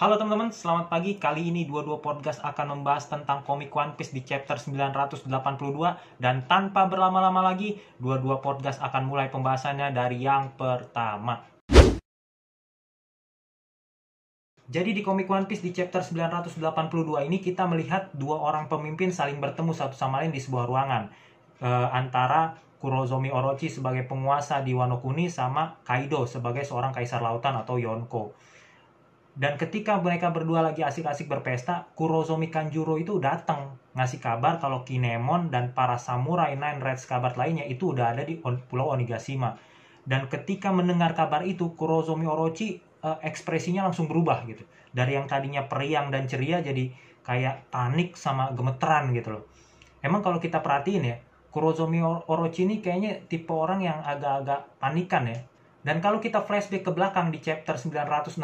Halo teman-teman, selamat pagi. Kali ini 22 Podcast akan membahas tentang komik One Piece di chapter 982. Dan tanpa berlama-lama lagi, 22 Podcast akan mulai pembahasannya dari yang pertama. Jadi di komik One Piece di chapter 982 ini kita melihat dua orang pemimpin saling bertemu satu sama lain di sebuah ruangan. Antara Kurozomi Orochi sebagai penguasa di Wano Kuni sama Kaido sebagai seorang kaisar lautan atau Yonko. Dan ketika mereka berdua lagi asik-asik berpesta, Kurozomi Kanjuro itu datang ngasih kabar kalau Kinemon dan para samurai Nine Red Scabbard lainnya itu udah ada di Pulau Onigashima. Dan ketika mendengar kabar itu, Kurozomi Orochi ekspresinya langsung berubah gitu. Dari yang tadinya periang dan ceria jadi kayak panik sama gemeteran gitu loh. Emang kalau kita perhatiin ya, Kurozomi Orochi ini kayaknya tipe orang yang agak-agak panikan ya. Dan kalau kita flashback ke belakang di chapter 969,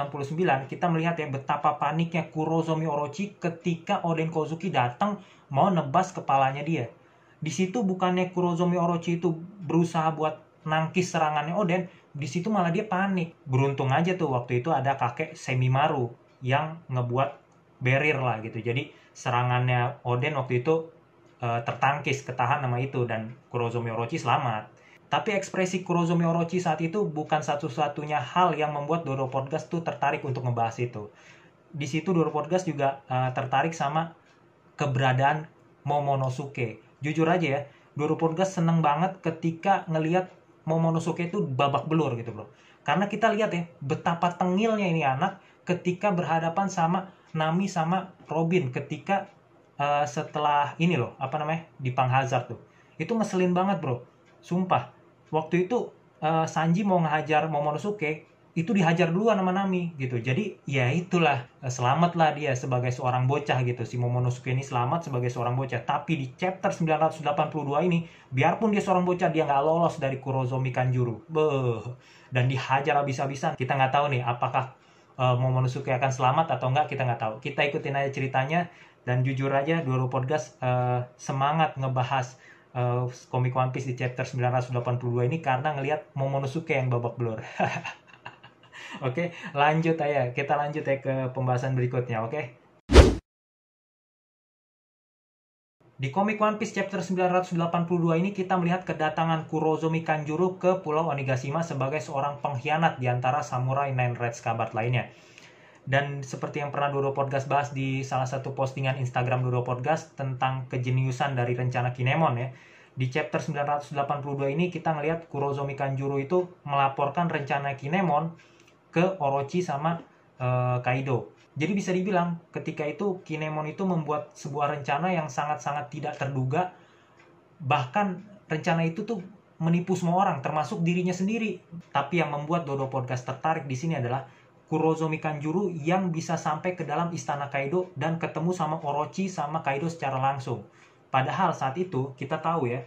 kita melihat ya betapa paniknya Kurozomi Orochi ketika Oden Kozuki datang mau nebas kepalanya dia. Di situ bukannya Kurozomi Orochi itu berusaha buat nangkis serangannya Oden, di situ malah dia panik. Beruntung aja tuh waktu itu ada kakek Semimaru yang ngebuat barrier lah gitu. Jadi serangannya Oden waktu itu tertangkis, ketahan nama itu, dan Kurozomi Orochi selamat. Tapi ekspresi Kurozomi Orochi saat itu bukan satu-satunya hal yang membuat Dodo Podcast tuh tertarik untuk ngebahas itu. Di situ Dodo Podcast juga tertarik sama keberadaan Momonosuke. Jujur aja ya, Dodo Podcast seneng banget ketika ngelihat Momonosuke itu babak belur gitu bro. Karena kita lihat ya, betapa tengilnya ini anak ketika berhadapan sama Nami sama Robin ketika setelah ini loh, di Pang Hazard tuh. Itu ngeselin banget bro, sumpah. Waktu itu Sanji mau ngehajar Momonosuke, itu dihajar duluan sama Nami gitu. Jadi ya itulah, selamatlah dia sebagai seorang bocah gitu. Si Momonosuke ini selamat sebagai seorang bocah. Tapi di chapter 982 ini, biarpun dia seorang bocah, dia nggak lolos dari Kurozomi Kanjuro. Dan dihajar habis-habisan. Kita nggak tahu nih apakah Momonosuke akan selamat atau nggak, kita nggak tahu. Kita ikutin aja ceritanya. Dan jujur aja, Doro Podcast semangat ngebahas komik One Piece di chapter 982 ini karena ngelihat Momonosuke yang babak belur. Oke, lanjut aja. Kita lanjut ya ke pembahasan berikutnya, oke? Di komik One Piece chapter 982 ini kita melihat kedatangan Kurozomi Kanjuro ke Pulau Onigashima sebagai seorang pengkhianat di antara samurai Nine Red Scabbard lainnya. Dan seperti yang pernah Dodo Podcast bahas di salah satu postingan Instagram Dodo Podcast tentang kejeniusan dari rencana Kinemon ya. Di chapter 982 ini kita ngelihat Kurozomi Kanjuro itu melaporkan rencana Kinemon ke Orochi sama Kaido. Jadi bisa dibilang ketika itu Kinemon itu membuat sebuah rencana yang sangat-sangat tidak terduga. Bahkan rencana itu tuh menipu semua orang termasuk dirinya sendiri. Tapi yang membuat Dodo Podcast tertarik di sini adalah Kurozomi Kanjuro yang bisa sampai ke dalam istana Kaido dan ketemu sama Orochi sama Kaido secara langsung. Padahal saat itu kita tahu ya,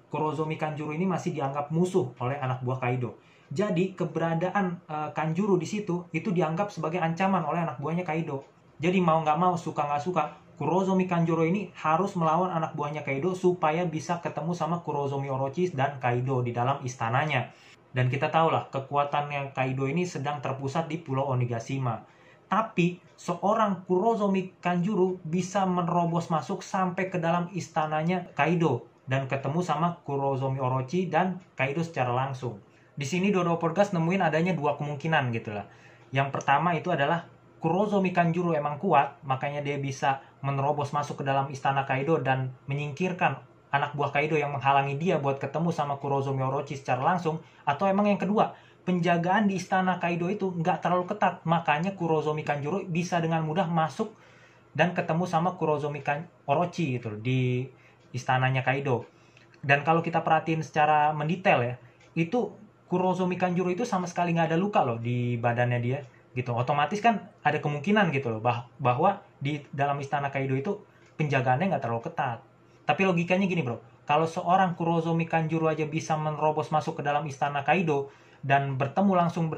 Kurozomi Kanjuro ini masih dianggap musuh oleh anak buah Kaido. Jadi keberadaan Kanjuro di situ itu dianggap sebagai ancaman oleh anak buahnya Kaido. Jadi mau nggak mau, suka nggak suka, Kurozomi Kanjuro ini harus melawan anak buahnya Kaido supaya bisa ketemu sama Kurozomi Orochi dan Kaido di dalam istananya. Dan kita tahu lah, kekuatannya Kaido ini sedang terpusat di Pulau Onigashima. Tapi, seorang Kurozomi Kanjuro bisa menerobos masuk sampai ke dalam istananya Kaido. Dan ketemu sama Kurozomi Orochi dan Kaido secara langsung. Di sini Dodo Podcast nemuin adanya dua kemungkinan gitu lah. Yang pertama itu adalah Kurozomi Kanjuro emang kuat, makanya dia bisa menerobos masuk ke dalam istana Kaido dan menyingkirkan anak buah Kaido yang menghalangi dia buat ketemu sama Kurozomi Orochi secara langsung. Atau emang yang kedua, penjagaan di istana Kaido itu nggak terlalu ketat, makanya Kurozomi Kanjuro bisa dengan mudah masuk dan ketemu sama Kurozomi Orochi gitu di istananya Kaido. Dan kalau kita perhatiin secara mendetail ya, itu Kurozomi Kanjuro itu sama sekali nggak ada luka loh di badannya dia gitu. Otomatis kan ada kemungkinan gitu loh bahwa di dalam istana Kaido itu penjagaannya nggak terlalu ketat. Tapi logikanya gini bro, kalau seorang Kurozomi Kanjuro aja bisa menerobos masuk ke dalam istana Kaido dan bertemu langsung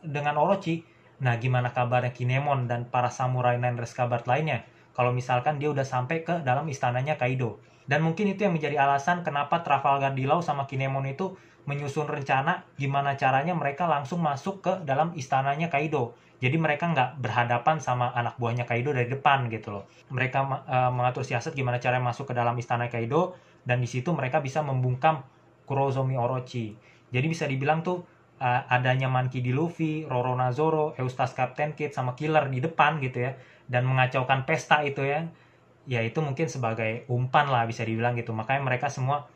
dengan Orochi, nah gimana kabarnya Kinemon dan para samurai Nine Red Scabbard lainnya kalau misalkan dia udah sampai ke dalam istananya Kaido. Dan mungkin itu yang menjadi alasan kenapa Trafalgar Law sama Kinemon itu menyusun rencana gimana caranya mereka langsung masuk ke dalam istananya Kaido. Jadi mereka nggak berhadapan sama anak buahnya Kaido dari depan gitu loh. Mereka mengatur siasat gimana caranya masuk ke dalam istana Kaido, dan di situ mereka bisa membungkam Kurozomi Orochi. Jadi bisa dibilang tuh adanya Monkey D. Luffy, Roronoa Zoro, Eustace Captain Kid, sama Killer di depan gitu ya, dan mengacaukan pesta itu ya, ya itu mungkin sebagai umpan lah bisa dibilang gitu. Makanya mereka semua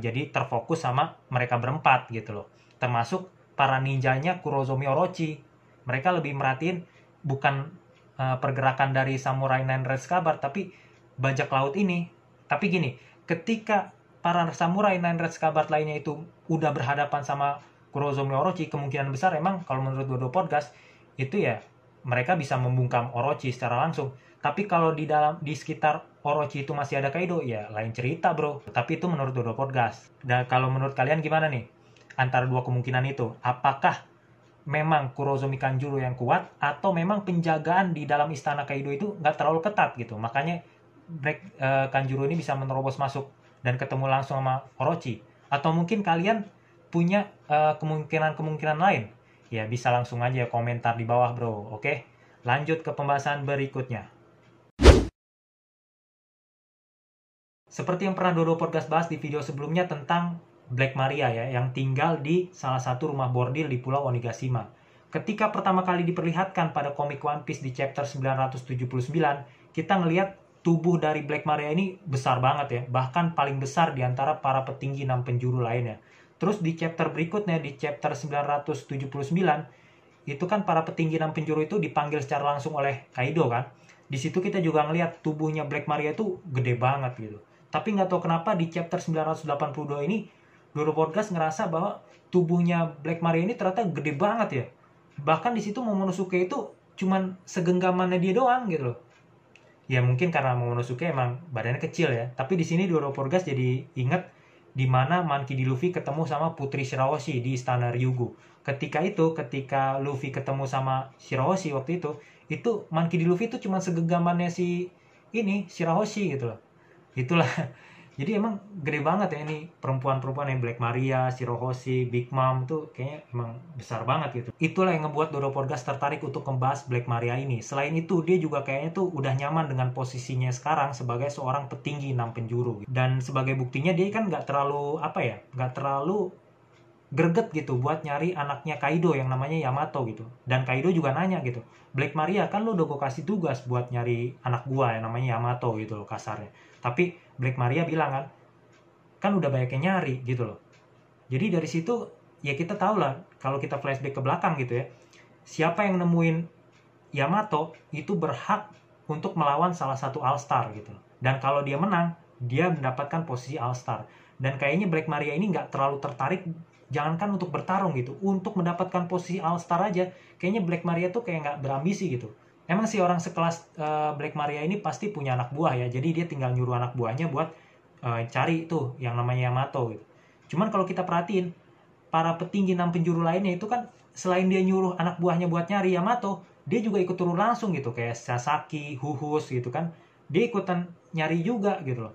jadi terfokus sama mereka berempat gitu loh. Termasuk para ninjanya Kurozomi Orochi. Mereka lebih merhatiin bukan pergerakan dari Samurai Nine Red Scabbard, tapi bajak laut ini. Tapi gini, ketika para Samurai Nine Red Scabbard lainnya itu udah berhadapan sama Kurozomi Orochi, kemungkinan besar emang kalau menurut Dodo Podcast itu ya mereka bisa membungkam Orochi secara langsung. Tapi kalau di sekitar Orochi itu masih ada Kaido, ya lain cerita bro. Tapi itu menurut Dodo Podcast. Dan kalau menurut kalian gimana nih? Antara dua kemungkinan itu, apakah memang Kurozomi Kanjuro yang kuat, atau memang penjagaan di dalam istana Kaido itu nggak terlalu ketat gitu? Makanya Kanjuro ini bisa menerobos masuk dan ketemu langsung sama Orochi. Atau mungkin kalian punya kemungkinan-kemungkinan lain? Ya bisa langsung aja komentar di bawah bro. Oke, lanjut ke pembahasan berikutnya. Seperti yang pernah Dodo Podcast bahas di video sebelumnya tentang Black Maria ya, yang tinggal di salah satu rumah bordil di Pulau Onigashima. Ketika pertama kali diperlihatkan pada komik One Piece di chapter 979, kita ngelihat tubuh dari Black Maria ini besar banget ya, bahkan paling besar di antara para petinggi 6 penjuru lainnya. Terus di chapter berikutnya, di chapter 979, itu kan para petinggi 6 penjuru itu dipanggil secara langsung oleh Kaido kan. Di situ kita juga ngelihat tubuhnya Black Maria itu gede banget gitu. Tapi nggak tahu kenapa di chapter 982 ini, Dodo Podcast ngerasa bahwa tubuhnya Black Maria ini ternyata gede banget ya. Bahkan di situ Momonosuke itu cuman segenggamannya dia doang gitu loh. Ya mungkin karena Momonosuke emang badannya kecil ya. Tapi di sini Dodo Podcast jadi inget di mana Monkey D. Luffy ketemu sama Putri Shirahoshi di istana Ryugu. Ketika Luffy ketemu sama Shirahoshi waktu itu Monkey D. Luffy itu cuma segenggamannya si Shirahoshi gitu loh. Itulah. Jadi emang gede banget ya ini perempuan-perempuan yang Black Maria, Shirahoshi, Big Mom tuh kayaknya emang besar banget gitu. Itulah yang ngebuat Dodo Podcast tertarik untuk membahas Black Maria ini. Selain itu dia juga kayaknya tuh udah nyaman dengan posisinya sekarang sebagai seorang petinggi 6 penjuru. Dan sebagai buktinya dia kan nggak terlalu greget gitu buat nyari anaknya Kaido yang namanya Yamato gitu. Dan Kaido juga nanya gitu, Black Maria kan lu udah gue kasih tugas buat nyari anak gua yang namanya Yamato gitu loh kasarnya. Tapi Black Maria bilang kan udah banyak yang nyari gitu loh. Jadi dari situ ya kita tahu lah, kalau kita flashback ke belakang gitu ya, siapa yang nemuin Yamato itu berhak untuk melawan salah satu All-Star gitu. Dan kalau dia menang, dia mendapatkan posisi All-Star. Dan kayaknya Black Maria ini nggak terlalu tertarik, jangankan untuk bertarung gitu, untuk mendapatkan posisi All-Star aja, kayaknya Black Maria tuh kayak nggak berambisi gitu. Emang sih orang sekelas Black Maria ini pasti punya anak buah ya, jadi dia tinggal nyuruh anak buahnya buat cari tuh yang namanya Yamato gitu. Cuman kalau kita perhatiin, para petinggi 6 penjuru lainnya itu kan selain dia nyuruh anak buahnya buat nyari Yamato, dia juga ikut turun langsung gitu, kayak Sasaki, Huhus gitu kan, dia ikutan nyari juga gitu loh.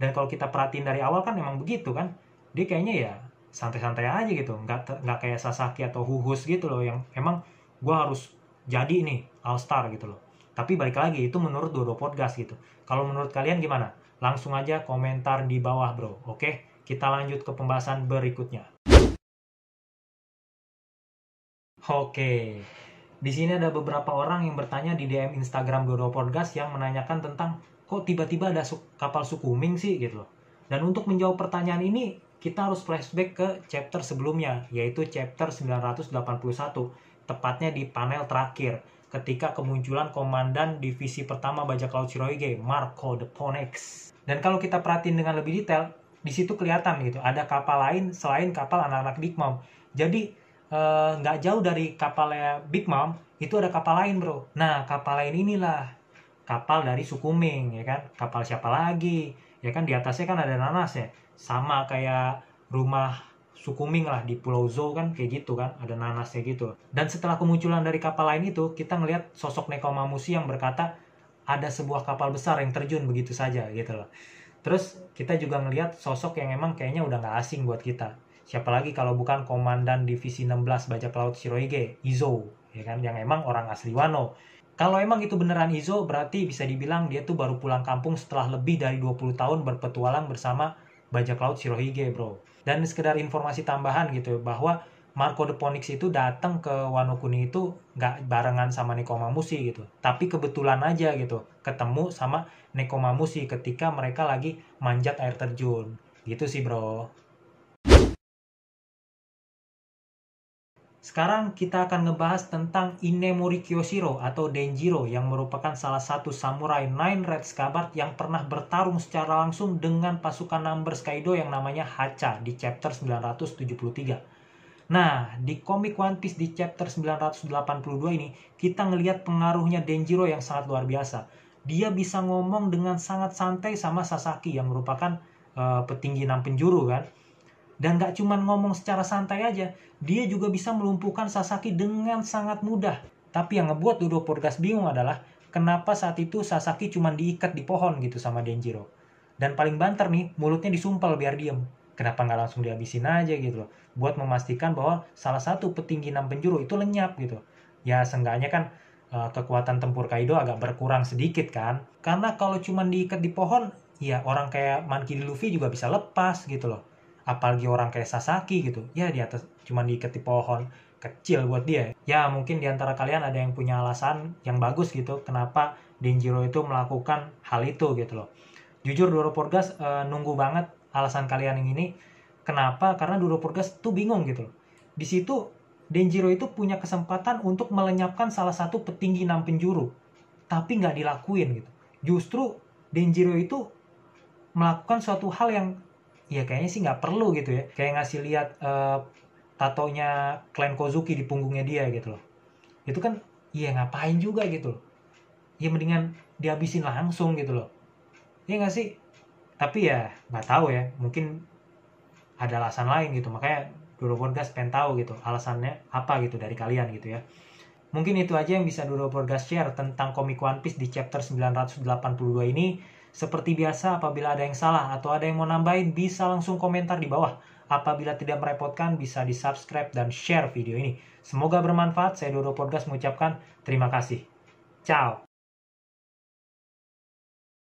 Dan kalau kita perhatiin dari awal kan emang begitu kan, dia kayaknya ya santai-santai aja gitu, nggak kayak Sasaki atau Huhus gitu loh yang emang gue harus jadi nih All-Star gitu loh. Tapi balik lagi itu menurut Dodo Podcast gitu. Kalau menurut kalian gimana? Langsung aja komentar di bawah bro. Oke, kita lanjut ke pembahasan berikutnya. Oke, di sini ada beberapa orang yang bertanya di DM Instagram Dodo Podcast yang menanyakan tentang kok tiba-tiba ada kapal Sukuming sih gitu loh. Dan untuk menjawab pertanyaan ini, kita harus flashback ke chapter sebelumnya, yaitu chapter 981, tepatnya di panel terakhir, ketika kemunculan komandan divisi pertama bajak laut Shirohige, Marco the Phoenix. Dan kalau kita perhatiin dengan lebih detail, di situ kelihatan gitu, ada kapal lain selain kapal anak-anak Big Mom. Jadi nggak jauh dari kapalnya Big Mom itu ada kapal lain bro. Nah kapal lain inilah kapal dari Sukuming ya kan. Kapal siapa lagi ya kan, di atasnya kan ada nanas ya, sama kayak rumah Sukuming lah di Pulau Zou kan, kayak gitu kan, ada nanasnya gitu. Dan setelah kemunculan dari kapal lain itu, kita ngelihat sosok Nekomamushi yang berkata ada sebuah kapal besar yang terjun begitu saja gitu loh. Terus kita juga ngelihat sosok yang emang kayaknya udah nggak asing buat kita. Siapa lagi kalau bukan Komandan Divisi 16 Bajak Laut Shirohige, Izo, ya kan, yang emang orang asli Wano. Kalau emang itu beneran Izo, berarti bisa dibilang dia tuh baru pulang kampung setelah lebih dari 20 tahun berpetualang bersama Bajak Laut Shirohige, bro. Dan sekedar informasi tambahan gitu, bahwa Marco de Ponix itu datang ke Wano Kuni itu nggak barengan sama Nekomamushi gitu. Tapi kebetulan aja gitu, ketemu sama Nekomamushi ketika mereka lagi manjat air terjun. Gitu sih, bro. Sekarang kita akan ngebahas tentang Inemori Kyoshiro atau Denjiro yang merupakan salah satu samurai Nine Red Scabbard yang pernah bertarung secara langsung dengan pasukan Numbers Kaido yang namanya Hacha di chapter 973. Nah, di komik One Piece di chapter 982 ini, kita ngelihat pengaruhnya Denjiro yang sangat luar biasa. Dia bisa ngomong dengan sangat santai sama Sasaki yang merupakan petinggi 6 penjuru kan. Dan gak cuma ngomong secara santai aja, dia juga bisa melumpuhkan Sasaki dengan sangat mudah. Tapi yang ngebuat Dodo Podcast bingung adalah kenapa saat itu Sasaki cuma diikat di pohon gitu sama Denjiro. Dan paling banter nih, mulutnya disumpal biar diem. Kenapa nggak langsung dihabisin aja gitu loh. Buat memastikan bahwa salah satu petinggi 6 penjuru itu lenyap gitu. Ya seenggaknya kan kekuatan tempur Kaido agak berkurang sedikit kan. Karena kalau cuma diikat di pohon, ya orang kayak Monkey D. Luffy juga bisa lepas gitu loh. Apalagi orang kayak Sasaki gitu, ya di atas cuma diikat di pohon, kecil buat dia. Ya mungkin di antara kalian ada yang punya alasan yang bagus gitu kenapa Denjiro itu melakukan hal itu gitu loh. Jujur Doro Porgas nunggu banget alasan kalian yang ini. Kenapa? Karena Doro Porgas tuh bingung gitu loh. Di situ Denjiro itu punya kesempatan untuk melenyapkan salah satu petinggi 6 penjuru, tapi nggak dilakuin gitu. Justru Denjiro itu melakukan suatu hal yang ya kayaknya sih nggak perlu gitu ya. Kayak ngasih lihat tatonya Clan Kozuki di punggungnya dia gitu loh. Itu kan ya ngapain juga gitu loh. Ya mendingan dihabisin langsung gitu loh. Ya nggak sih? Tapi ya nggak tahu ya. Mungkin ada alasan lain gitu. Makanya Doro Podcast pengen tahu gitu. Alasannya apa gitu dari kalian gitu ya. Mungkin itu aja yang bisa Doro Podcast share tentang komik One Piece di chapter 982 ini. Seperti biasa, apabila ada yang salah atau ada yang mau nambahin, bisa langsung komentar di bawah. Apabila tidak merepotkan, bisa di-subscribe dan share video ini. Semoga bermanfaat. Saya Dodo Podcast mengucapkan terima kasih. Ciao.